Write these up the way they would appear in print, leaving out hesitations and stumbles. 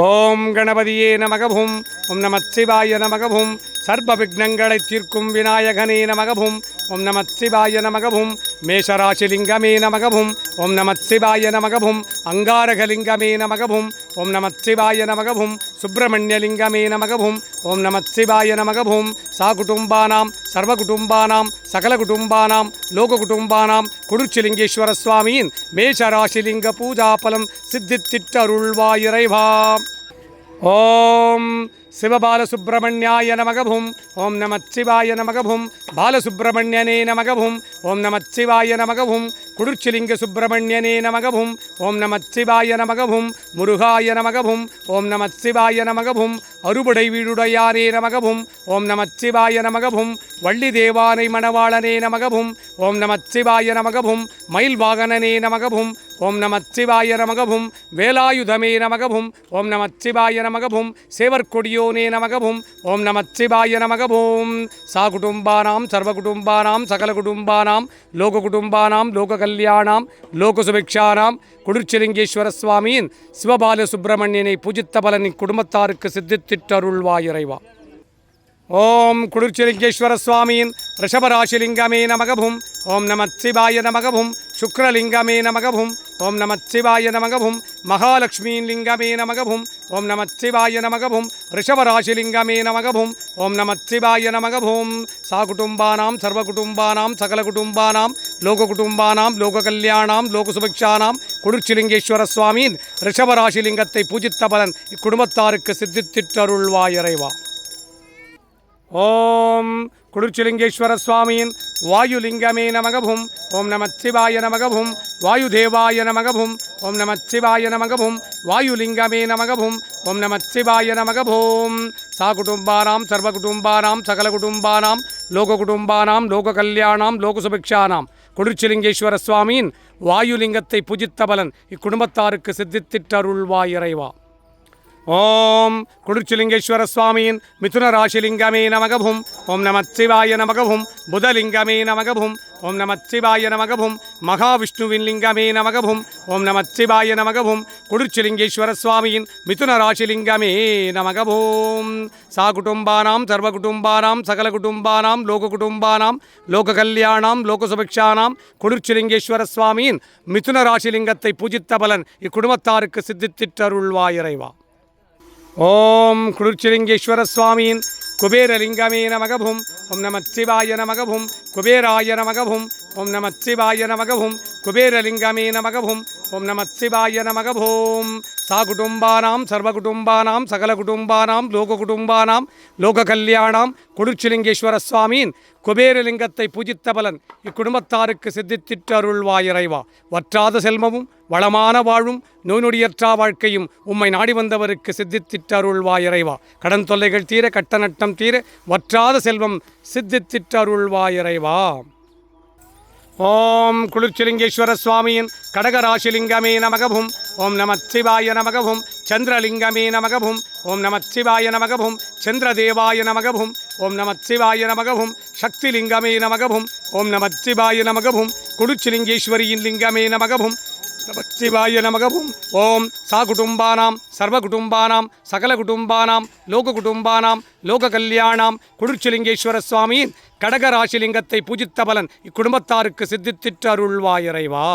ஓம் கணபதியே நமகவும் ஓம் நமச்சிவாய நமகவும் சர்வ விக்னங்களை தீர்க்கும் விநாயகனே நமகவும் ஓம் நமச்சிவாய நமகவும் மேஷராசிலிங்கமே நமகவும் ஓம் நமச்சிவாய நமகவும் அங்காரகலிங்கமே நமகவும் ஓம் நமச்சிவாய நமகவும் சுப்பிரமணியலிங்கமே நமகவும் ஓம் நமச்சிவாய நமகவும் சாகுடும்பானாம் சர்வகுடும்பானாம் சகலகுடும்பானாம் லோககுடும்பானாம் குடிர்ச்சிலிங்கேஸ்வர சுவாமியின் மேஷராசிலிங்க பூஜாபலம் சித்தித்திட்டருள்வாயிரைவா. ஓம் சிவபாலசுப்பிரமணியாய நமகவும் ஓம் நமச்சிவாய நமகவும் பாலசுப்பிரமணியனே நமகவும் ஓம் நமச்சிவாய நமகவும் குடிர்ச்சிலிங்க சுப்பிரமணியனே நமகவும் ஓம் நமச்சிவாய நமகவும் முருகாய நமகவும் ஓம் நமச்சிவாய நமகவும் அறுபடை வீடுடையானே நமகவும் ஓம் நமச்சிவாய நமகவும் வள்ளி தேவானை மணவாளனே நமகவும் ஓம் நமச்சிவாய நமகவும் மயில் வாகனனே நமகவும் ஓம் நமச்சிவாய நமகவும் வேலாயுதமே நமகவும் ஓம் நமச்சிவாய நமகவும் சேவற்கொடியோனே நமகவும் ஓம் நமச்சிவாய நமகவும் சாகுடும்பானாம் சர்வகுடும்பானாம் சகலகுடும்பானாம் லோககுடும்பானாம் லோககல்யாணாம் லோகசுபிக்ஷானாம் குடிர்ச்சிலிங்கேஸ்வர சுவாமியின் சிவபால சுப்பிரமணியனை பூஜித்த பலன் குடும்பத்தாருக்கு சித்தித்திட்டருள்வாயிரைவா. ஓம் குடிர்ச்சிலிங்கேஸ்வர சுவாமியின் ரிஷபராசிலிங்கமே நமகவும் ஓம் நமச்சிவாய நமகவும் சுக்ரலிங்கமே நமகவும் ஓம் நமச்சிவாய நமகவும் மகாலட்சுமியின் லிங்கமே நமகவும் ஓம் நமச்சிவாய நமகவும் ரிஷபராசிலிங்கமே நமகவும் ஓம் நமச்சிவாய நமகவும் சாகுடும்பானாம் சர்வகுடும்பானாம் சகலகுடும்பானாம் லோககுடும்பானாம் லோககல்யாணாம் லோகசுபிக்ஷானாம் குடிர்ச்சிலிங்கேஸ்வர சுவாமியின் ரிஷபராசிலிங்கத்தை பூஜித்த பலன் இக்குடும்பத்தாருக்கு சித்தித்திட்டருள்வாயிரைவா. ஓம் குடிர்ச்சிலிங்கேஸ்வர சுவாமியின் வாயுலிங்கமே நமகவும் ஓம் நமச்சிவாய நமகவும் வாயுதேவாய நமகவும் ஓம் நமச்சிவாய நமகவும் வாயுலிங்கமே நமகவும் ஓம் நமச்சிவாய நமகவும் சாகுடும்பானாம் சர்வகுடும்பானாம் சகலகுடும்பானாம் லோககுடும்பானாம் லோககல்யாணாம் லோகசுபிக்ஷானாம் குடிர்ச்சிலிங்கேஸ்வர சுவாமியின் வாயுலிங்கத்தை பூஜித்த பலன் இக்குடும்பத்தாருக்கு சித்தித்திட்டருள்வாயிரைவா. ஓம் குடிர்ச்சிலிங்கேஸ்வர சுவாமியின் மிதுன ராசிலிங்கமே நமகவும் ஓம் நமச்சிவாய நமகவும் புதலிங்கமே நமகவும் ஓம் நமச்சிவாய நமகவும் மகாவிஷ்ணுவின் லிங்கமே நமகவும் ஓம் நமச்சிவாய நமகவும் குடிர்ச்சிலிங்கேஸ்வர சுவாமியின் மிதுன ராசிலிங்கமே நமகவும் சாகுடும்பானாம் சர்வகுடும்பானாம் சகலகுடும்பானாம் லோககுடும்பானாம் லோககல்யாணாம் லோகசுபிக்ஷானாம் குடிர்ச்சிலிங்கேஸ்வர சுவாமியின் மிதுன ராசிலிங்கத்தை பூஜித்த பலன் இக்குடும்பத்தாருக்கு சித்தித்திட்டருள்வாயிரைவா. ஓம் குடிர்ச்சிலிங்கேஸ்வர சுவாமியின் குபேரலிங்கமே நமகவும் ஓம் நமச்சிவாய நமகவும் குபேராய நமகவும் ஓம் நமச்சிவாய நமகவும் குபேரலிங்கமே நமகவும் ஓம் நமச்சிவாய நமகவும் சாகுடும்பானாம் சர்வகுடும்பானாம் சகலகுடும்பானாம் லோககுடும்பானாம் லோககல்யாணாம் குடிர்ச்சிலிங்கேஸ்வர சுவாமியின் குபேரலிங்கத்தை பூஜித்த பலன் இக்குடும்பத்தாருக்கு சித்தித்திட்டருள்வாயிரைவா. வற்றாத செல்வமும் வளமான வாழும் நோய் நொடியற்றா வாழ்க்கையும் உம்மை நாடி வந்தவருக்கு சித்தித்திட்டருள்வாயிரைவா. கடன் தொல்லைகள் தீர கட்ட நட்டம் தீர வற்றாத செல்வம் சித்தித்திட்டருள்வாயிரைவா. ஓம் குடிர்ச்சிலிங்கேஸ்வர சுவாமியின் கடகராசிலிங்கமே நமகவும் ஓம் நமச்சிவாய நமகவும் சந்திரலிங்கமே நமகவும் ஓம் நமச்சிவாய நமகவும் சந்திரதேவாய நமகவும் ஓம் நமச்சிவாய நமகவும் சக்திலிங்கமே நமகவும் ஓம் நமச்சிவாய நமகவும் குடிர்ச்சிலிங்கேஸ்வரியின் லிங்கமே நமகவும் நமச்சிவாய நமகவும் ஓம் சாகுடும்பானாம் சர்வகுடும்பானாம் சகலகுடும்பானாம் லோககுடும்பானாம் லோககல்யாணாம் குடிர்ச்சிலிங்கேஸ்வர சுவாமியின் கடகராசிலிங்கத்தை பூஜித்த பலன் இக்குடும்பத்தாருக்கு சித்தித்திட்டருள்வாயிரைவா.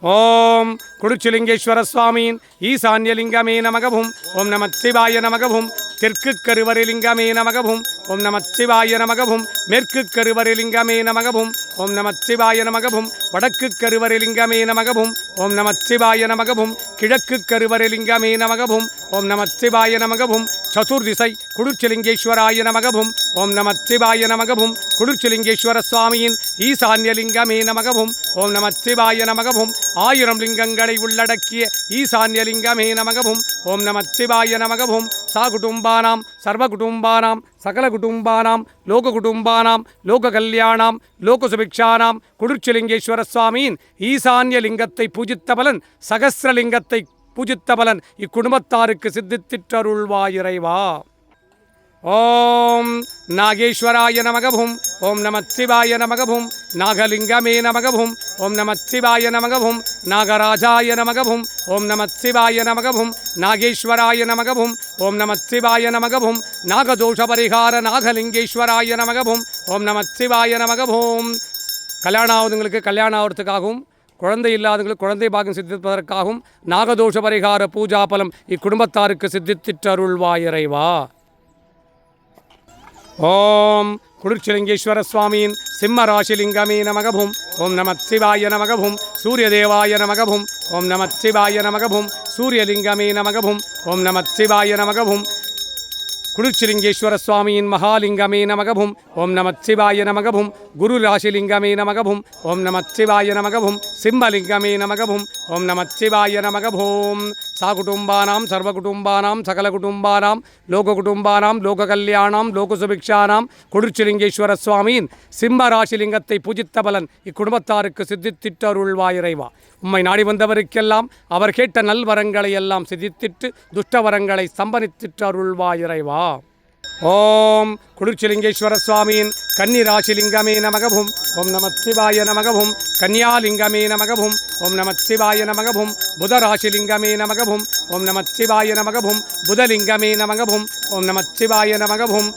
ஓம் குடிர்ச்சிலிங்கேஸ்வர சுவாமியின் ஈசான்யலிங்கமே நமகவும் ஓம் நமச்சிவாய நமகவும் தெற்கு கருவரிலிங்கமே நமகவும் ஓம் நமச்சிவாய நமகவும் மேற்கு கருவரிலிங்கமே நமகவும் ஓம் நமச்சிவாய நமகவும் வடக்கு கருவரிலிங்கமே நமகவும் ஓம் நமச்சிவாய நமகவும் கிழக்கு கருவரிலிங்கமே நமகவும் ஓம் நமச்சிவாய நமகவும் சதுர்திசை குடிர்ச்சிலிங்கேஸ்வராய நமகவும் ஓம் நமச்சிவாய நமகவும் குடிர்ச்சிலிங்கேஸ்வர சுவாமியின் ஈசான்யலிங்கமே நமகவும் ஓம் நமச்சிவாய நமகவும் 1000 லிங்கங்களை உள்ளடக்கிய ஈசான்யலிங்கமே நமகவும் ஓம் நமச்சிவாய நமகவும் சாகுடும்பானாம் சர்வகுடும்பானாம் சகலகுடும்பானாம் லோககுடும்பானாம் லோககல்யாணாம் லோகசுபிக்ஷானாம் குடிர்ச்சிலிங்கேஸ்வர சுவாமியின் ஈசான்யலிங்கத்தை பூஜித்த பலன் சகஸ்ரலிங்கத்தை பூஜித்த பலன் இக்குடும்பத்தாருக்கு சித்தித்திட்டருள்வாயிரைவா. ஓம் நாகேஸ்வராய நமகவும் ஓம் நமச்சிவாய நமகவும் நாகலிங்கமே நமகவும் ஓம் நமச்சிவாய நமகவும் நாகராஜாய நமகவும் ஓம் நமச்சிவாய நமகவும் நாகேஸ்வராய நமகவும் ஓம் நமச்சிவாய நமகவும் நாகதோஷ பரிகார நாகலிங்கேஸ்வராய நமகவும் ஓம் நமச்சிவாய நமகவும். கல்யாணம் ஆகுதுங்களுக்கு கல்யாணம் ஆகிறதுக்காகவும், குழந்தை இல்லாதவங்களுக்கு குழந்தை பாகம் சித்திப்பதற்காகவும் நாகதோஷ பரிகார பூஜா பலம் இக்குடும்பத்தாருக்கு சித்தித்திட்டருள்வாய் இறைவா. ஓம் குளிர்ச்சிலிங்கேஸ்வர சுவாமியின் சிம்ம ராசிலிங்கமே நமகவும் ஓம் நமச்சிவாய நமகவும் சூரியதேவாய நமகவும் ஓம் நமச்சிவாய நமகவும் சூரியலிங்கமே நமகவும் ஓம் நமச்சிவாய நமகவும் குளிர்ச்சிலிங்கேஸ்வர சுவாமியின் மகாலிங்கமே நமகவும் ஓம் நமச்சிவாய நமகவும் குரு ராசிலிங்கமே நமகவும் ஓம் நமச்சிவாய நமகவும் சிம்மலிங்கமே நமகவும் ஓம் நமச்சிவாய நமகவும். சாகுடும்பானாம் சர்வகுடும்பானாம் சகலகுடும்பானாம் லோககுடும்பானாம் லோககல்யாணாம் லோகசுபிக்ஷானாம் குளிர்ச்சிலிங்கேஸ்வர சுவாமியின் சிம்ம ராசிலிங்கத்தை பூஜித்த பலன் இக்குடும்பத்தாருக்கு சித்தித்திட்டருள்வாய் இறைவா. உம்மை நாடி வந்தவருக்கெல்லாம் அவர் கேட்ட நல்வரங்களை எல்லாம் சித்தித்திட்டு துஷ்டவரங்களை சம்பனித்திட்டருள்வாய் இறைவா. ஓம் குளிர்ச்சிலிங்கேஸ்வர சுவாமியின் கன்னி ராசிலிங்கமே நமகவும் ஓம் நமச்சிவாய நமகவும் கன்னியாலிங்கமே நமகவும் ஓம் நமச்சிவாய நமகவும் புத ராசிலிங்கமே நமகவும் ஓம் நமச்சிவாய நமகவும் புதலிங்கமே நமகவும் ஓம் நமச்சிவாய நமகவும்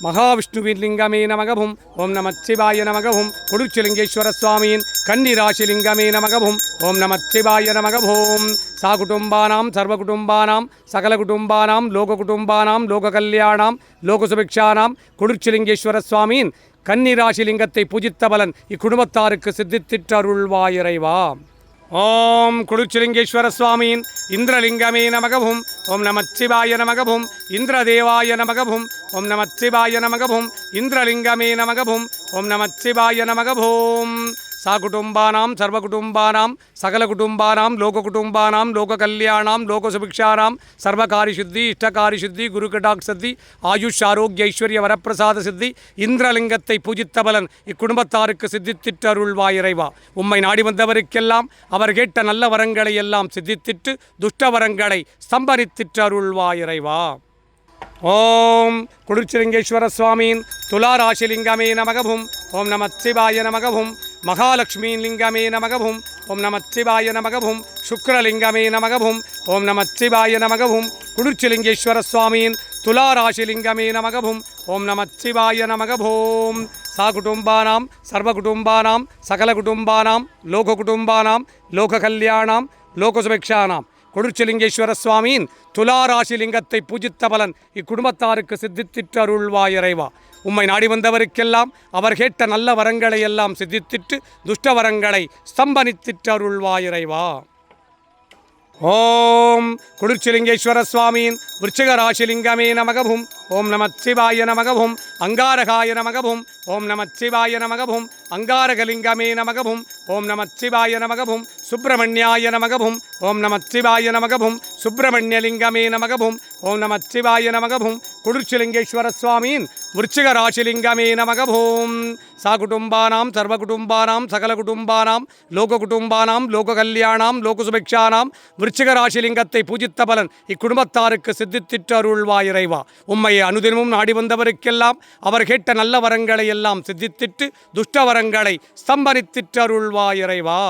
மகாவிஷ்ணுவின் லிங்கமே நமகவும் ஓம் நமச்சிவாய நமகவும் குளிர்ச்சிலிங்கேஸ்வர சுவாமியின் கன்னி ராசிலிங்கமே நமகவும் ஓம் நமச்சிவாய நமகவும். சாகுடும்பானாம் சர்வகுடும்பானாம் சகலகுடும்பானாம் லோககுடும்பானாம் லோககல்யாணாம் லோகசுபிக்ஷானாம் குளிர்ச்சிலிங்கேஸ்வர சுவாமியின் கன்னி ராசிலிங்கத்தை பூஜித்த பலன் இக்குடும்பத்தாருக்கு சித்தித்திட்டருள்வாய் இறைவா. ஓம் குளிர்ச்சிலிங்கேஸ்வர சுவாமியின் இந்திரலிங்கமே நமகவும் ஓம் நமச்சிவாய நமகவும் இந்திரதேவாய நமகவும் ஓம் நமச்சிவாய நமகவும் இந்திரலிங்கமே நமகவும் ஓம் நமச்சிவாய நமகவும். சாகுடும்பானாம் சர்வகுடும்பானாம் சகலகுடும்பானாம் லோககுடும்பானாம் லோககல்யாணாம் லோகசுபிக்ஷானாம் சர்வகாரி சித்தி இஷ்டகாரி சித்தி குருகடாக் சித்தி ஆயுஷ் ஆரோக்கிய ஐஸ்வர்ய வரப்பிரசாத சித்தி இந்திரலிங்கத்தை பூஜித்த பலன் இக்குடும்பத்தாருக்கு சித்தித்திட்டருள்வாய் இறைவா. உம்மை நாடி வந்தவருக்கெல்லாம் அவர் கேட்ட நல்ல வரங்களை எல்லாம் சித்தித்திட்டு துஷ்டவரங்களை ஸ்தம்பரித்திட்டருள்வாய் இறைவா. ஓம் குளிர்ச்சிலிங்கேஸ்வர சுவாமியின் துளாராசிலிங்கமே நமகவும் ஓம் நமச்சிவாய நமகவும் மகாலட்சுமியின் லிங்கமே நமகவும் ஓம் நமச்சிவாய நமகவும் சுக்ரலிங்கமே நமகவும் ஓம் நமச்சிவாய நமகவும் குளிர்ச்சிலிங்கேஸ்வர சுவாமியின் துளாராசிலிங்கமே நமகவும் ஓம் நமச்சிவாய நமகவும். சாகுடும்பானாம் சர்வகுடும்பானாம் சகலகுடும்பானாம் லோககுடும்பானாம் லோககல்யாணாம் லோகசுபிக்ஷானாம் குளிர்ச்சிலிங்கேஸ்வர சுவாமியின் துளாராசிலிங்கத்தை பூஜித்த பலன் இக்குடும்பத்தாருக்கு சித்தித்திட்டருள்வாய் இறைவா. உம்மை நாடி வந்தவருக்கெல்லாம் அவர் கேட்ட நல்ல வரங்களை எல்லாம் சித்தித்திட்டு துஷ்டவரங்களை ஸ்தம்பனித்திட்டருள்வாய் இறைவா. ஓம் குளிர்ச்சிலிங்கேஸ்வர சுவாமியின் விருச்சிக ராசிலிங்கமே நமகவும் ஓம் நமச்சிவாய நமகவும் அங்காரகாய நமகவும் ஓம் நமச்சிவாய நமகவும் அங்காரகலிங்கமே நமகவும் ஓம் நமச்சிவாய நமகவும் சுப்பிரமணியாய நமகவும் ஓம் நமச்சிவாய நமகவும் சுப்பிரமணியலிங்கமே நமகவும் ஓம் நமச்சிவாய நமகவும் குளிர்ச்சிலிங்கேஸ்வர சுவாமியின் விருச்சிக ராசிலிங்கமே நமகவும். சாகுடும்பானாம் சர்வகுடும்பானாம் சகலகுடும்பானாம் லோககுடும்பானாம் லோககல்யாணாம் லோகசுபிக்ஷானாம் விருச்சிக ராசிலிங்கத்தை பூஜித்த பலன் இக்குடும்பத்தாருக்கு சித்தித்திட்டருள்வாய் இறைவா. உம்மை அனுதினமும் நாடி வந்தவருக்கெல்லாம் அவர் கேட்ட நல்ல வரங்களை எல்லாம் சித்தித்திட்டு துஷ்டவரங்களை ஸ்தம்பனித்திட்டருள்வாய் இறைவா.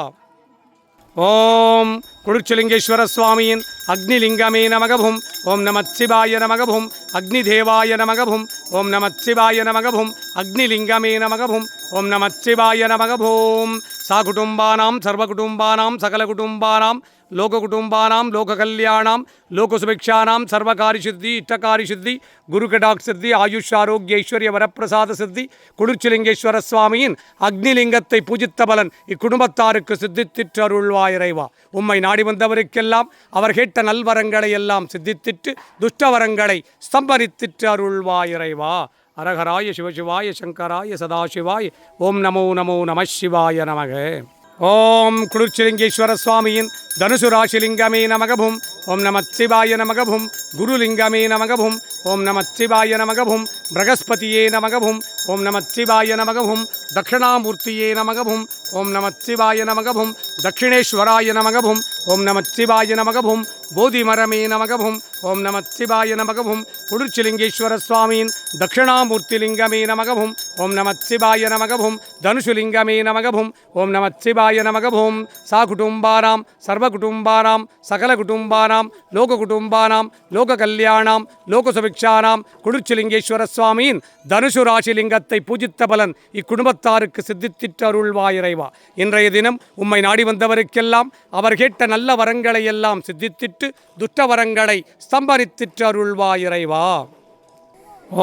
ஓம் குளிர்ச்சிலிங்கேஸ்வர சுவாமியின் அக்னிலிங்கமே நமகவும் ஓம் நமச்சிவாய நமகவும் அக்னிதேவாய நமகவும் ஓம் நமச்சிவாய நமகவும் அக்னிலிங்கமே நமகவும் ஓம் நமச்சிவாய நமகவும். சாகுடும்பானாம் சர்வகுடும்பானாம் சகலகுடும்பானாம் லோககுடும்பானாம் லோககல்யாணாம் லோகசுபிக்ஷானாம் சர்வகாரி சித்தி இஷ்டகாரி சித்தி குருகடாக் சித்தி ஆயுஷ் ஆரோக்கிய ஐஸ்வர்ய வரப்பிரசாத சித்தி குளிர்ச்சிலிங்கேஸ்வர சுவாமியின் அக்னிலிங்கத்தை பூஜித்த பலன் இக்குடும்பத்தாருக்கு சித்தித்திட்டருள்வாய் இறைவா. உம்மை நாடி வந்தவருக்கெல்லாம் அவர் கேட்ட நல்வரங்களை எல்லாம் சித்தித்திட்டு துஷ்டவரங்களை ஸ்தம்பரித்திட்டருள்வாய் இறைவா. அரகராய சிவசிவாய சங்கராய சதாசிவாய ஓம் நமோ நமோ நம சிவாய நமக. ஓம் குளிர்ச்சிலிங்கேஸ்வர சுவாமியின் தனுசு ராசிலிங்கமே நமகவும் ஓம் நமச்சிவாய நமகவும் குருலிங்கமே நமகவும் ஓம் நமச்சிவாய நமகவும் பிரகஸ்பதியே நமகவும் ஓம் நமச்சிவாய நமகவும் தட்சிணாமூர்த்தியே நமகவும் ஓம் நமச்சிவாய நமகவும் தட்சிணேஸ்வராய நமகவும் ஓம் நமச்சிவாய நமகவும் போதிமரமே நமகவும் ஓம் நமச்சிவாய நமகவும் குளிர்ச்சிலிங்கேஸ்வர சுவாமியின் தட்சிணாமூர்த்திலிங்கமே நமகவும் ஓம் நமச்சிவாய நமகவும் தனுஷுலிங்கமே நமகவும் ஓம் நமச்சிவாய நமகவும் சா குடும்பானாம் சர்வ குடும்பானாம் சகல குடும்பானாம் லோக குடும்பானாம் லோக கல்யாணாம் லோக சுபிக்ஷானாம் குளிர்ச்சிலிங்கேஸ்வர சுவாமியின் தனுஷு ராசிலிங்கத்தை பூஜித்த பலன் இக்குடும்பத்தாருக்கு சித்தித்திட்டு அருள்வாயிறைவா. இன்றைய தினம் உம்மை நாடி வந்தவருக்கெல்லாம் அவர் கேட்ட நல்ல வரங்களை எல்லாம் சித்தித்திட்டு துஷ்ட வரங்களை ஸ்தம்பரித்திட்டு அருள்வாயிறைவா.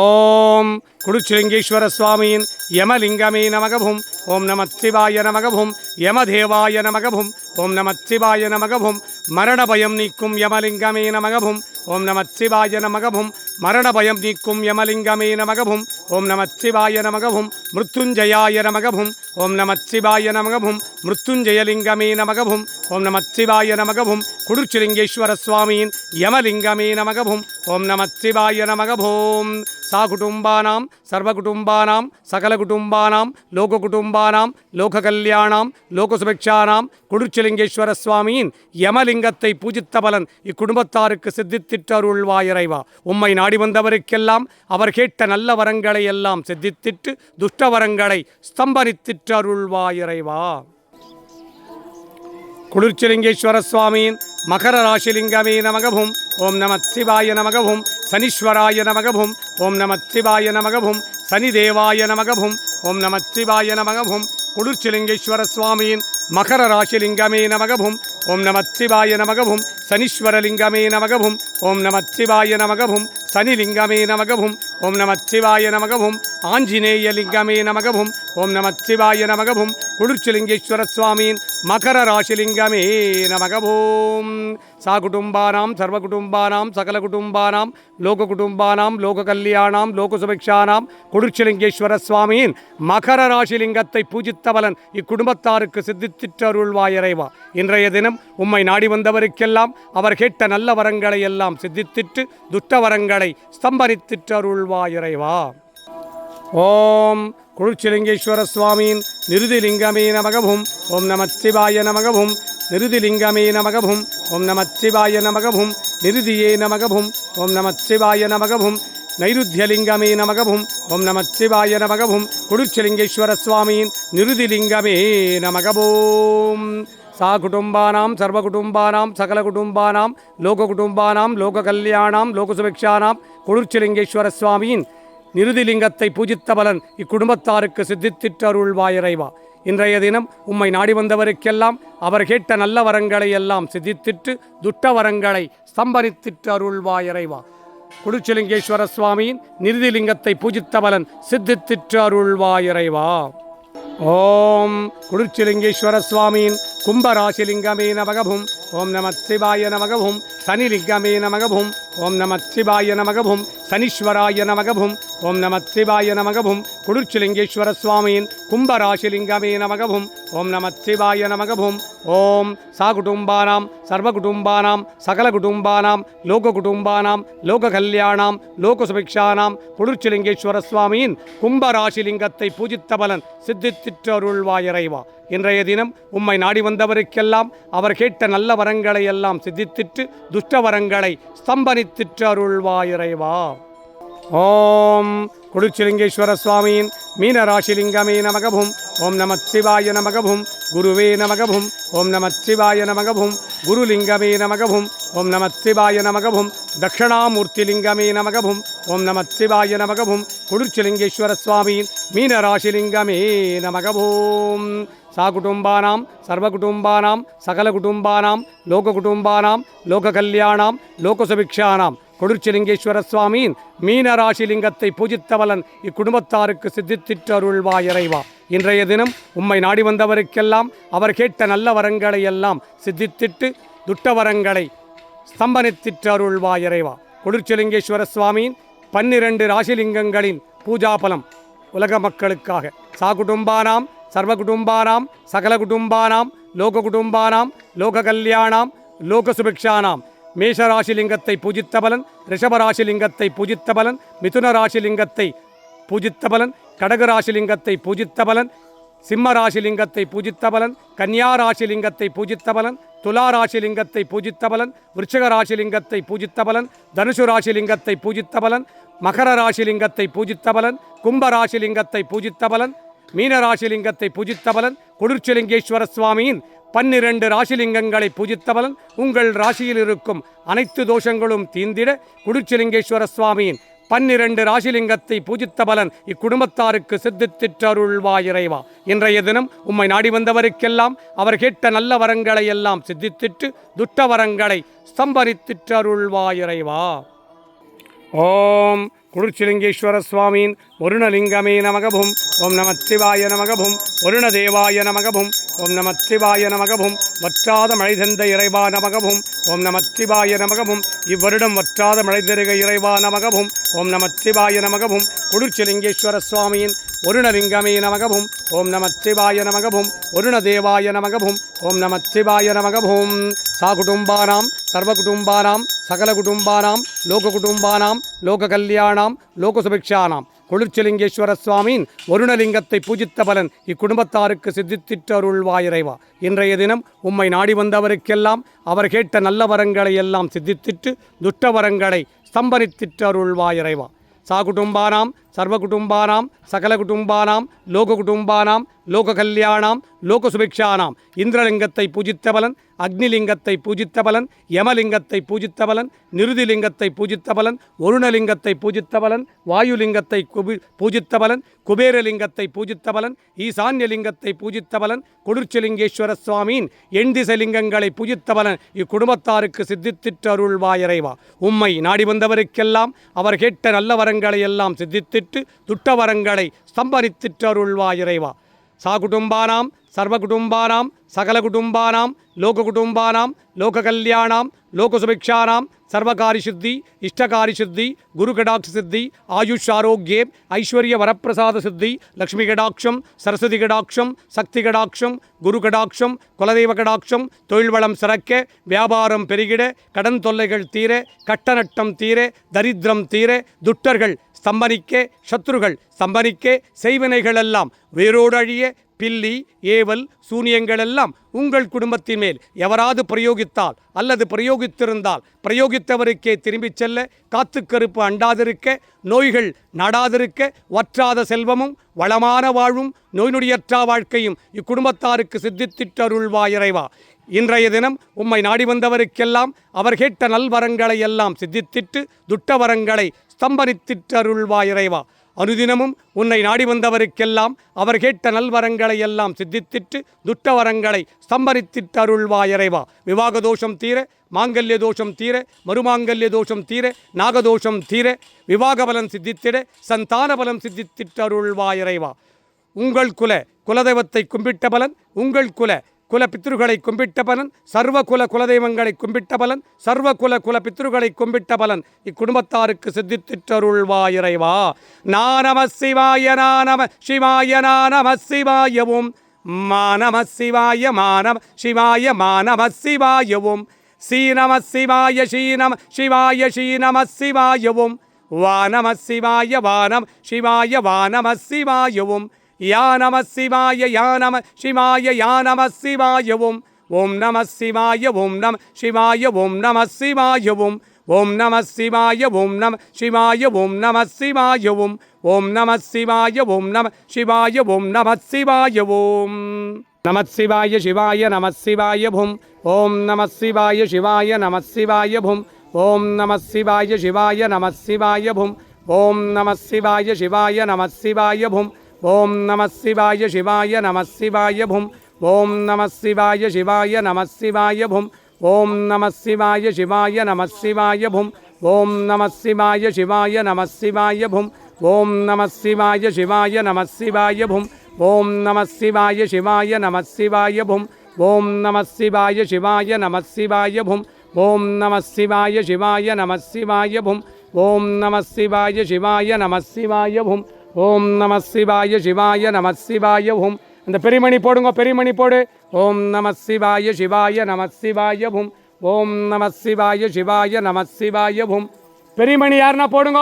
ஓம் குளிர்ச்சிலிங்கேஸ்வர சுவாமியின் யமலிங்கமே நமகவும் ஓம் நமச்சிவாய நமகவும் யமதேவாய நமகவும் ஓம் நமச்சிவாய நமகவும் மரணபயம் நீக்கும் யமலிங்கமே நமகவும் ஓம் நமச்சிவாய நமகவும் மரணபயம் நீக்கும் யமலிங்கமே நமகவும் ஓம் நமச்சிவாய நமகவும் மிருத்யுஞ்சயாய நமகவும் ஓம் நமச்சிவாய நமகவும் மிருத்யுஞ்சயலிங்கமே நமகவும் ஓம் நமச்சிவாய நமகவும் குளிர்ச்சிலிங்கேஸ்வர சுவாமியின் யமலிங்கமே நமகவும் ஓம் நமச்சிவாய நமகவும் சா குடும்பானாம் சர்வ குடும்பானாம் சகல குடும்பானாம் லோக குடும்பானாம் லோக கல்யாணாம் லோக சுபிக்ஷானாம் குளிர்ச்சிலிங்கேஸ்வர சுவாமியின் யமலிங்கத்தை பூஜித்த பலன் இக்குடும்பத்தாருக்கு சித்தித்திட்டு அருள்வாயிறைவா. உம்மை நாடி வந்தவருக்கெல்லாம் அவர் கேட்ட நல்ல வரங்களை எல்லாம் சித்தித்திட்டு துஷ்ட வரங்களை ஸ்தம்பரித்திட்டு அருள்வாயிறைவா. குளிர்ச்சிலிங்கேஸ்வர சுவாமியின் மகர ராசிலிங்கமே நமகவும் ஓம் நமச்சிவாய நமகவும் சனீஸ்வராய நமகவும் ஓம் நமச்சிவாய நமகவும் சனிதேவாய நமகவும் ஓம் நமச்சிவாய நமகவும் குளிர்ச்சிலிங்கேஸ்வர சுவாமியின் மகர ராசிலிங்கமே நமகவும் ஓம் நமச்சிவாய நமகவும் சனீஸ்வரலிங்கமே நமகவும் ஓம் நமச்சிவாய நமகவும் சனிலிங்கமே நமகவும் ஓம் நமச்சிவாய நமகவும் ஆஞ்சநேயலிங்கமே நமகவும் ஓம் நமச்சிவாய நமகவும் குளிர்ச்சிலிங்கேஸ்வர சுவாமியின் மகர ராசிலிங்கமே நமகவும் சா குடும்பானாம் சர்வ குடும்பானாம் சகல குடும்பானாம் லோக குடும்பானாம் லோக கல்யாணாம் லோக சுபிக்ஷானாம் குளிர்ச்சிலிங்கேஸ்வர சுவாமியின் மகர ராசிலிங்கத்தை பூஜித்த பலன் இக்குடும்பத்தாருக்கு சித்தித்திட்டு அருள்வாயிறைவா. இன்றைய தினம் உம்மை நாடி வந்தவருக்கெல்லாம் அவர் கேட்ட நல்ல வரங்களை எல்லாம் சித்தித்திட்டு துஷ்ட வரங்களை ஸ்தம்பரித்திட்டு அருள்வாயிறைவா. ஓம் குளிர்ச்சிலிங்கேஸ்வர சுவாமியின் நிருதிலிங்கமே நமகவும் ஓம் நமச்சிவாய நமகவும் நிருதிலிங்கமே நமகவும் ஓம் நமச்சிவாய நமகவும் நிருதியே நமகவும் ஓம் நமச்சிவாய நமகவும் நைருத்தியலிங்கமே நமகவும் ஓம் நமச்சிவாய நமகவும் குளிர்ச்சிலிங்கேஸ்வர சுவாமியின் நிருதிலிங்கமே நமகவும் சா குடும்பானாம் சர்வ குடும்பானாம் சகல குடும்பானாம் லோக குடும்பானாம் லோக கல்யாணாம் லோக சுபிக்ஷானாம் குளிர்ச்சிலிங்கேஸ்வர சுவாமியின் நிருதிலிங்கத்தை பூஜித்த பலன் இக்குடும்பத்தாருக்கு சித்தித்திட்டு அருள்வாயிறைவா. இன்றைய தினம் உம்மை நாடி வந்தவருக்கெல்லாம் அவர் கேட்ட நல்ல வரங்களை எல்லாம் சித்தித்திட்டு துஷ்ட வரங்களை ஸ்தம்பரித்திட்டு அருள்வாயிறைவா. குளிர்ச்சிலிங்கேஸ்வர சுவாமியின் நிருதிலிங்கத்தை பூஜித்த பலன் சித்தித்திட்டு அருள்வாயிறைவா. ஓம் குளிர்ச்சிலிங்கேஸ்வர சுவாமியின் கும்பராசிலிங்கமே நமகவும் ஓம் நமச்சிவாய நமகவும் சனிலிங்கமே நமகவும் ஓம் நமச்சிவாய நமகவும் சனீஸ்வராய நமகவும் ஓம் நமச்சிவாய நமகவும் குளிர்ச்சிலிங்கேஸ்வர சுவாமியின் கும்பராசிலிங்கமே நமகவும் ஓம் நமச்சிவாய நமகவும் ஓம் சா குடும்பானாம் சர்வ குடும்பானாம் சகல குடும்பானாம் லோக குடும்பானாம் லோக கல்யாணாம் லோக சுபிக்ஷானாம் குளிர்ச்சிலிங்கேஸ்வர சுவாமியின் கும்பராசிலிங்கத்தை பூஜித்த பலன் சித்தித்திட்டு அருள்வாயிறைவா. இன்றைய தினம் உம்மை நாடி வந்தவருக்கெல்லாம் அவர் கேட்ட நல்ல வரங்களை எல்லாம் சித்தித்திட்டு துஷ்ட வரங்களை ஸ்தம்பரித்திட்டு அருள்வாயிறைவா. ஓம் குளிர்ச்சிலிங்கேஸ்வர சுவாமியின் மீனராசிலிங்கமே நமகவும் ஓம் நமச்சிவாய நமகவும் குருவே நமகவும் ஓம் நமச்சிவாய நமகவும் குருலிங்கமே நமகவும் ஓம் நமச்சிவாய நமகவும் தட்சிணாமூர்த்திலிங்கமே நமகவும் ஓம் நமச்சிவாய நமகவும் குளிர்ச்சிலிங்கேஸ்வர சுவாமியின் மீனராசிலிங்கமே நமகவும் சா குடும்பானாம் சர்வ குடும்பானாம் சகல குடும்பானாம் லோக குடும்பானாம் லோக கல்யாணாம் லோக சுபிக்ஷானாம் குளிர்ச்சிலிங்கேஸ்வர சுவாமியின் மீனராசிலிங்கத்தை பூஜித்த பலன் இக்குடும்பத்தாருக்கு சித்தித்திட்டு அருள்வாயிறைவா. இன்றைய தினம் உம்மை நாடி வந்தவருக்கெல்லாம் அவர் கேட்ட நல்ல வரங்களை எல்லாம் சித்தித்திட்டு துஷ்ட வரங்களை ஸ்தம்பனித்திட்டு அருள்வாயிறைவா. குளிர்ச்சிலிங்கேஸ்வர சுவாமியின் 12 ராசிலிங்கங்களின் பூஜாபலம் உலக மக்களுக்காக சா குடும்பானாம் சர்வ குடும்பானாம் சகல குடும்பானாம் லோக குடும்பானாம் லோக கல்யாணாம் லோக சுபிக்ஷானாம் மேஷராசிலிங்கத்தை பூஜித்த பலன், ரிஷபராசிலிங்கத்தை பூஜித்த பலன், மிதுன ராசிலிங்கத்தை பூஜித்த பலன், கடகராசிலிங்கத்தை பூஜித்த பலன், சிம்ம ராசிலிங்கத்தை பூஜித்த பலன், கன்னியா ராசிலிங்கத்தை பூஜித்த பலன், துலா ராசிலிங்கத்தை பூஜித்த பலன், விருச்சிக ராசிலிங்கத்தை பூஜித்த பலன், தனுசு ராசிலிங்கத்தை பூஜித்த பலன், மகர ராசிலிங்கத்தை பூஜித்த பலன், கும்ப ராசிலிங்கத்தை பூஜித்த பலன், மீன ராசிலிங்கத்தை பூஜித்த பலன், குளிர்ச்சிலிங்கேஸ்வர சுவாமியின் 12 ராசிலிங்கங்களை பூஜித்த பலன். உங்கள் ராசியில் இருக்கும் அனைத்து தோஷங்களும் தீந்திட குளிர்ச்சிலிங்கேஸ்வர சுவாமியின் 12 ராசிலிங்கத்தை பூஜித்த பலன் இக்குடும்பத்தாருக்கு சித்தித்திற்றருள்வாய் இறைவா. இன்றைய தினம் உம்மை நாடி வந்தவருக்கெல்லாம் அவர் கேட்ட நல்ல வரங்களை எல்லாம் சித்தித்திட்டு துட்ட வரங்களை ஸ்தம்பரித்திற்றருள்வாய் இறைவா. ஓம் குளிர்ச்சிலிங்கேஸ்வர சுவாமியின் வருணலிங்கமே நமகவும். ஓம் நமச்சிவாய நமகவும். வருணதேவாய நமகவும். ஓம் நமச்சிவாய நமகவும். வற்றாத மழை தந்த இறைவா நமகவும். ஓம் நமச்சிவாய நமகவும். இவ்வருடம் வற்றாத மழை தருக இறைவா நமகவும். ஓம் நமச்சிவாய நமகவும். குளிர்ச்சிலிங்கேஸ்வர சுவாமியின் வருணலிங்கமே நமகவும். ஓம் நமச்சிவாய நமகவும். வருணதேவாய நமகவும். ஓம் நமச்சிவாய நமகவும். சாகுடும்பானாம் சர்வகுடும்பானாம் சகலகுடும்பானாம் லோககுடும்பானாம் லோககல்யாணாம் லோகசுபிக்ஷானாம் குளிர்ச்சிலிங்கேஸ்வர சுவாமியின் வருணலிங்கத்தை பூஜித்த பலன் இக்குடும்பத்தாருக்கு சித்தித்திற்றருள்வாய் இறைவா. இன்றைய தினம் உம்மை நாடி வந்தவருக்கெல்லாம் அவர் கேட்ட நல்ல வரங்களை எல்லாம் சித்தித்திட்டு துட்ட வரங்களை ஸ்தம்பரித்திற்றருள்வாய் இறைவா. சாகுடும்பானாம் சர்வகுடும்பானாம் சகலகுடும்பானாம் லோககுடும்பானாம் லோககல்யாணாம் லோகசுபிக்ஷானாம் இந்திரலிங்கத்தை பூஜித்த பலன், அக்னிலிங்கத்தை பூஜித்த பலன், யமலிங்கத்தை பூஜித்த பலன், நிருதிலிங்கத்தை பூஜித்த பலன், வருணலிங்கத்தை பூஜித்த பலன், வாயுலிங்கத்தை பூஜித்த பலன், குபேரலிங்கத்தை பூஜித்த பலன், ஈசான்யலிங்கத்தை பூஜித்த பலன், குளிர்ச்சிலிங்கேஸ்வர சுவாமியின் 8 திசைலிங்கங்களை பூஜித்த பலன் இக்குடும்பத்தாருக்கு சித்தித்திற்றருள்வாய் இறைவா. உம்மை நாடி வந்தவருக்கெல்லாம் அவர் கேட்ட நல்ல வரங்களை எல்லாம் சித்தித்திட்டு துட்ட வரங்களை ஸ்தம்பரித்திற்றருள்வாய் இறைவா. சாகுடும்பானாம் சர்வகுடும்பானாம் சகலகுடும்பானாம் லோககுடும்பானாம் லோககல்யாணாம் லோகசுபிக்ஷானாம் சர்வகாரி சித்தி இஷ்டகாரி சித்தி குரு கடாட்ச சித்தி ஆயுஷ் ஆரோக்கியே ஐஸ்வர்ய வரப்பிரசாத சித்தி லக்ஷ்மி கடாட்சம் சரஸ்வதி கடாட்சம் சக்தி கடாட்சம் குரு கடாட்சம் குலதெய்வ கடாட்சம் தொழில் வளம் சிறக்க வியாபாரம் பெருகிட கடன் தொல்லைகள் தீர கட்டநட்டம் தீர தரித்திரம் தீர துட்டர்கள் ஸ்தம்பனிக்க சத்ருகள் ஸ்தம்பனிக்க செய்வினைகளெல்லாம் வேரோடு அழிய பில்லி ஏவல் சூனியங்களெல்லாம் உங்கள் குடும்பத்தின் மேல் எவராது பிரயோகித்தால் அல்லது பிரயோகித்திருந்தால் பிரயோகித்தவருக்கே திரும்பிச் செல்ல காத்துக்கருப்பு அண்டாதிருக்க நோய்கள் நாடாதிருக்க வற்றாத செல்வமும் வளமான வாழ்வும் நோய் நொடியற்றா வாழ்க்கையும் இக்குடும்பத்தாருக்கு சித்தித்திற்றருள்வாய் இறைவா. இன்றைய தினம் உம்மை நாடி வந்தவருக்கெல்லாம் அவர் கேட்ட நல்வரங்களை எல்லாம் சித்தித்திட்டு துட்ட வரங்களை ஸ்தம்பரித்திற்றருள்வாய் இறைவா. அனுதினமும் உன்னை நாடி வந்தவருக்கெல்லாம் அவர் கேட்ட நல்வரங்களை எல்லாம் சித்தித்திட்டு துட்ட வரங்களை ஸ்தம்பரித்திற்றருள்வாய் இறைவா. விவாக தோஷம் தீர மாங்கல்ய தோஷம் தீர மறுமாங்கல்ய தோஷம் தீர நாகதோஷம் தீர விவாக பலம் சித்தித்திட சந்தான பலம் சித்தித்திற்றருள்வாய் இறைவா. உங்கள் குலதெய்வத்தை கும்பிட்ட பலன், உங்கள் குல பித்ருகளை கும்பிட்ட பலன், சர்வ குலதெய்வங்களை கும்பிட்ட பலன், சர்வ குல பித்ருகளை கும்பிட்ட பலன் இக்குடும்பத்தாருக்கு சித்தித்திற்றருள்வாய் இறைவா. நம சிவாய நம சிவாய நம சிவாயவும் மாநம சிவாய மாநம சிவாய மாநம சிவாயவும் சீநம சிவாய ஸ்ரீநம சிவாய ஸ்ரீநம சிவாயவும் வாநம சிவாய வாநம சிவாய வாநம சிவாயவும் யா நம சிவாய யா நம சிவாய யா நம சிவாயவும் ஓம் நம சிவாய ஓம் நம சிவாய ஓம் நம சிவாயவும் ஓம் நம சிவாய ஓம் நம சிவாய ஓம் நம சிவாயவும் ஓம் நம சிவாய ஓம் நம சிவாய ஓம் நம சிவாயவும் நம சிவாய சிவாய நம சிவாயவும் ஓம் நம சிவாய சிவாய நம சிவாயவும் ஓம் நம சிவாய சிவாய நம சிவாயவும் ஓம் நம சிவாய சிவாய நம சிவாயவும் ஓம் நம சிவாய சிவாய நம சிவாயவும் ஓம் நம சிவாய சிவாய நம சிவாயவும் ஓம் நம சிவாய சிவாய நம சிவாயவும் ஓம் நம சிவாய சிவாய நம சிவாயவும் ஓம் நம சிவாய சிவாய நம சிவாயவும் ஓம் நம சிவாய சிவாய நம சிவாயவும் ஓம் நம சிவாய சிவாய நம சிவாயவும் ஓம் நம சிவாய சிவாய நம சிவாயவும் ஓம் நம சிவாய சிவாய நம சிவாயவும் ஓம் நம சிவாய சிவாய நம சிவாயவும். அந்த பெருமணி போடுங்க, பெருமணி போடு. ஓம் நம சிவாய சிவாய நம சிவாயவும் ஓம் நம சிவாய சிவாய நம சிவாயவும். பெருமணி யாருன்னா போடுங்க.